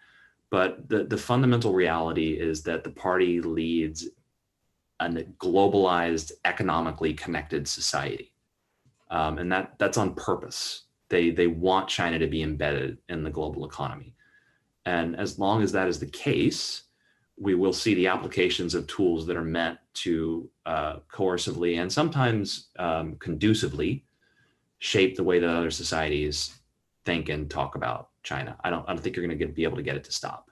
But the fundamental reality is that the party leads a globalized, economically connected society, and that's on purpose. They want China to be embedded in the global economy. And as long as that is the case, we will see the applications of tools that are meant to coercively and sometimes conducively shape the way that other societies think and talk about China. I don't think you're going to be able to get it to stop.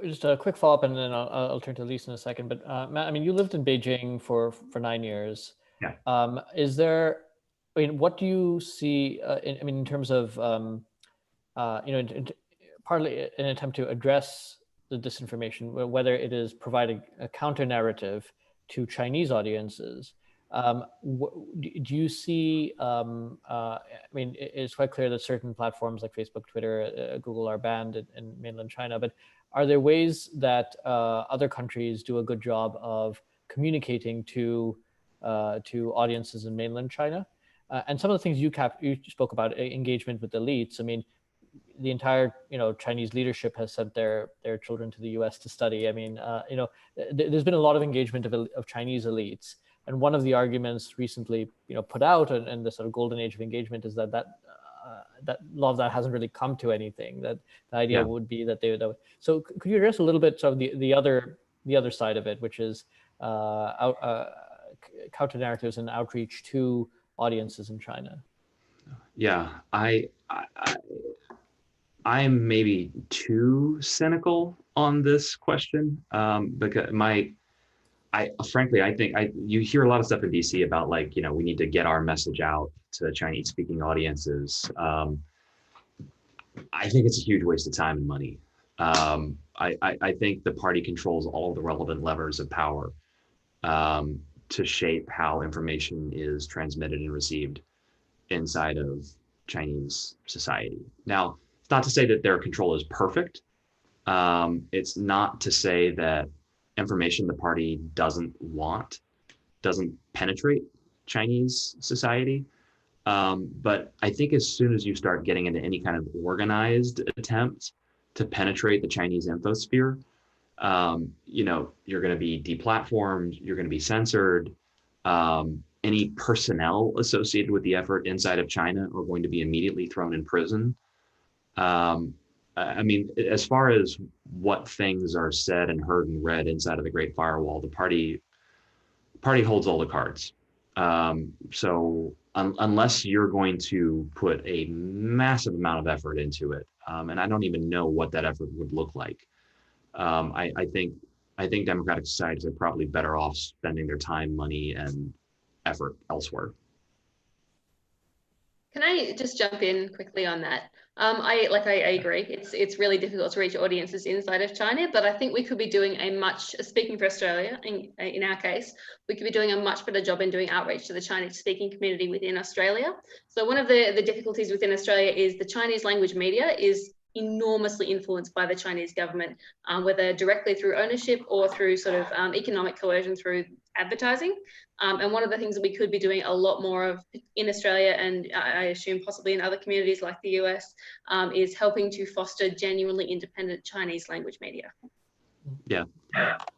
Just a quick follow-up, and then I'll turn to Elise in a second. But Matt, I mean, you lived in Beijing for 9 years. Yeah. Is there? I mean, what do you see? In terms of partly an attempt to address the disinformation, whether it is providing a counter narrative to Chinese audiences. Do you see, it's quite clear that certain platforms like Facebook, Twitter, Google are banned in mainland China, but are there ways that other countries do a good job of communicating to audiences in mainland China? And some of the things you spoke about, engagement with elites. I mean, the entire Chinese leadership has sent their children to the U.S. to study. I mean, there's been a lot of engagement of Chinese elites, and one of the arguments recently put out in the sort of golden age of engagement is that a lot of that hasn't really come to anything. That the idea would be that they would. So could you address a little bit sort of the other side of it, which is counter narratives and outreach to audiences in China? Yeah, I'm maybe too cynical on this question because frankly, I think you hear a lot of stuff in DC about we need to get our message out to Chinese speaking audiences. I think it's a huge waste of time and money. I think the party controls all of the relevant levers of power to shape how information is transmitted and received inside of Chinese society. Now, it's not to say that their control is perfect. It's not to say that information the party doesn't penetrate Chinese society. But I think as soon as you start getting into any kind of organized attempt to penetrate the Chinese infosphere, you're going to be deplatformed, you're going to be censored. Any personnel associated with the effort inside of China are going to be immediately thrown in prison. I mean, as far as what things are said and heard and read inside of the Great Firewall, the party holds all the cards. So unless you're going to put a massive amount of effort into it, and I don't even know what that effort would look like, I think democratic societies are probably better off spending their time, money, and effort elsewhere. Can I just jump in quickly on that? I agree. It's really difficult to reach audiences inside of China, but I think we could be doing speaking for Australia, in our case, we could be doing a much better job in doing outreach to the Chinese speaking community within Australia. So one of the difficulties within Australia is the Chinese language media is enormously influenced by the Chinese government, whether directly through ownership or through sort of economic coercion through advertising. And one of the things that we could be doing a lot more of in Australia, and I assume possibly in other communities like the US, is helping to foster genuinely independent Chinese language media. Yeah,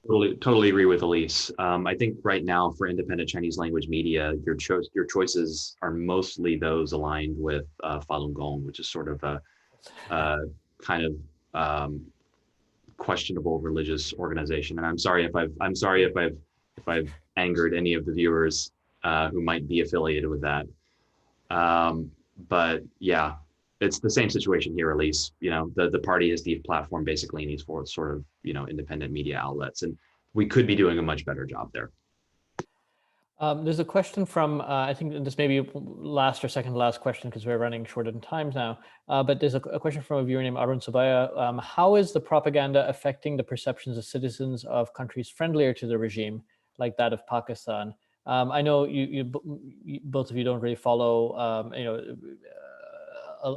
totally agree with Elise. I think right now for independent Chinese language media, your choices are mostly those aligned with Falun Gong, which is sort of a kind of questionable religious organization. And I'm sorry if I've angered any of the viewers who might be affiliated with that. But yeah, it's the same situation here, Elise. You know, the party is the platform basically in these four sort of, independent media outlets, and we could be doing a much better job there. There's a question from, I think this may be last or second to last question because we're running short on time now, but there's a question from a viewer named Arun Subaya. How is the propaganda affecting the perceptions of citizens of countries friendlier to the regime, like that of Pakistan? I know you both of you don't really follow,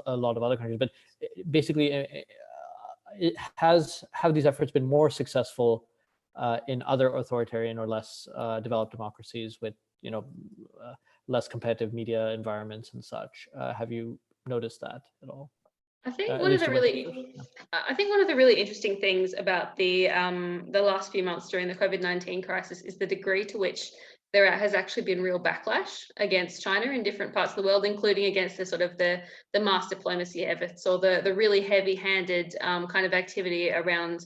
a lot of other countries, but basically, have these efforts been more successful in other authoritarian or less developed democracies with less competitive media environments and such? Have you noticed that at all? I think one of the really interesting things about the last few months during the COVID-19 crisis is the degree to which there has actually been real backlash against China in different parts of the world, including against the sort of the mass diplomacy efforts or the really heavy-handed kind of activity around,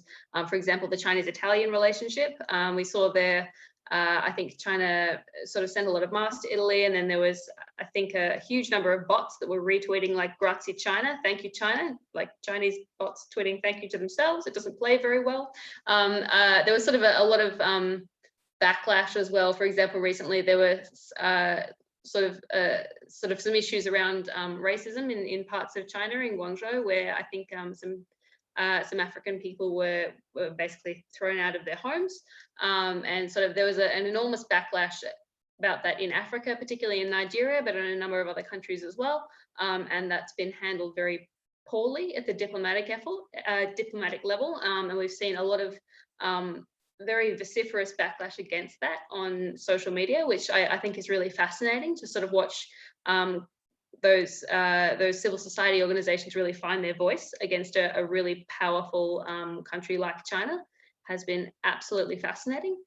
for example, the Chinese-Italian relationship. We saw there, I think China sort of sent a lot of masks to Italy, and then there was, I think, a huge number of bots that were retweeting like "Grazie China," "Thank you China," like Chinese bots tweeting "Thank you" to themselves. It doesn't play very well. There was sort of a lot of backlash as well. For example, recently there was sort of some issues around racism in parts of China, in Guangzhou, where I think some African people were basically thrown out of their homes, and sort of there was an enormous backlash about that in Africa, particularly in Nigeria, but in a number of other countries as well, and that's been handled very poorly at the diplomatic level, and we've seen a lot of very vociferous backlash against that on social media, which I think is really fascinating to sort of watch those civil society organizations really find their voice against a really powerful country like China. Has been absolutely fascinating.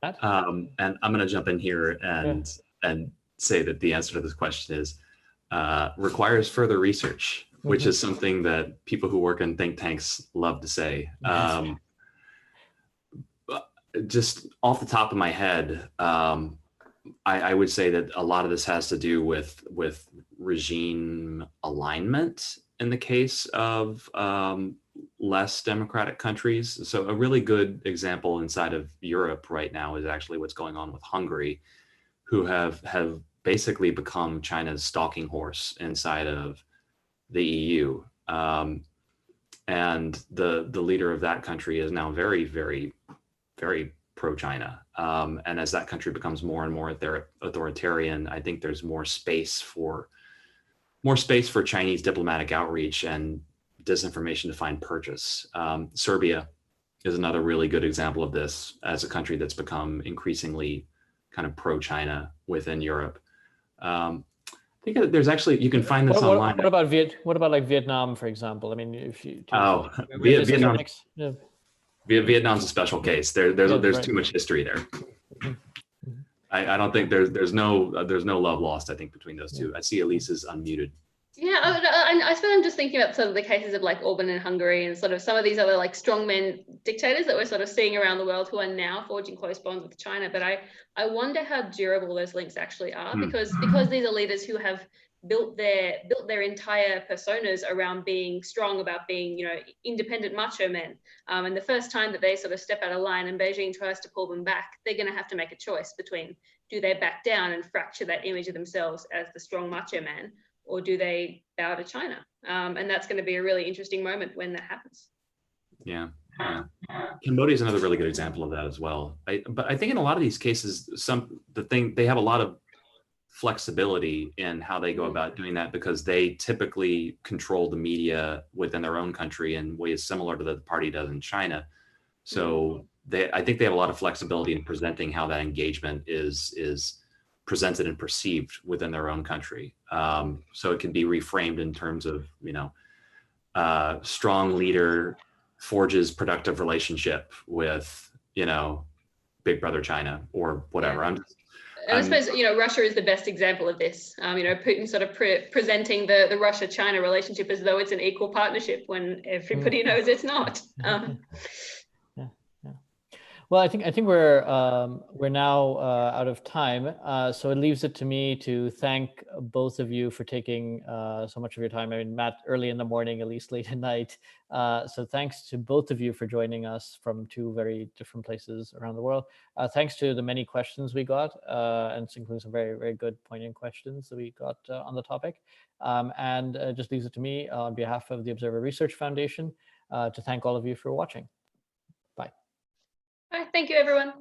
And I'm going to jump in here and say that the answer to this question is requires further research, which is something that people who work in think tanks love to say. Just off the top of my head, I would say that a lot of this has to do with regime alignment in the case of less democratic countries. So a really good example inside of Europe right now is actually what's going on with Hungary, who have basically become China's stalking horse inside of the EU. And the leader of that country is now very, very, very pro-China. And as that country becomes more and more authoritarian, I think there's more space for Chinese diplomatic outreach and disinformation to find purchase. Serbia is another really good example of this as a country that's become increasingly kind of pro-China within Europe. I think there's actually, you can find this online. What about like Vietnam, for example? I mean, if you Vietnam, yeah. Vietnam's a special case. There's too much history there. I don't think there's no love lost, I think, between those two. I see Elise is unmuted. Yeah, I suppose I'm just thinking about sort of the cases of like Orban in Hungary and sort of some of these other like strongmen dictators that we're sort of seeing around the world who are now forging close bonds with China. But I wonder how durable those links actually are, because these are leaders who have built their entire personas around being strong, about being, you know, independent macho men. And the first time that they sort of step out of line and Beijing tries to pull them back, they're going to have to make a choice between, do they back down and fracture that image of themselves as the strong macho man, or do they bow to China? And that's going to be a really interesting moment when that happens. Yeah. Cambodia is another really good example of that as well. But I think in a lot of these cases, they have a lot of flexibility in how they go about doing that, because they typically control the media within their own country in ways similar to the party does in China. So I think they have a lot of flexibility in presenting how that engagement is presented and perceived within their own country. So it can be reframed in terms of, you know, strong leader forges productive relationship with, you know, Big Brother China or whatever. Yeah. And I suppose, you know, Russia is the best example of this. You know, Putin sort of presenting the Russia-China relationship as though it's an equal partnership when everybody knows it's not. Well, I think we're now out of time, so it leaves it to me to thank both of you for taking so much of your time. I mean, Matt early in the morning, Elise late at night. So thanks to both of you for joining us from two very different places around the world. Thanks to the many questions we got, and including some very, very good poignant questions that we got on the topic. And it just leaves it to me on behalf of the Observer Research Foundation to thank all of you for watching. All right, thank you, everyone.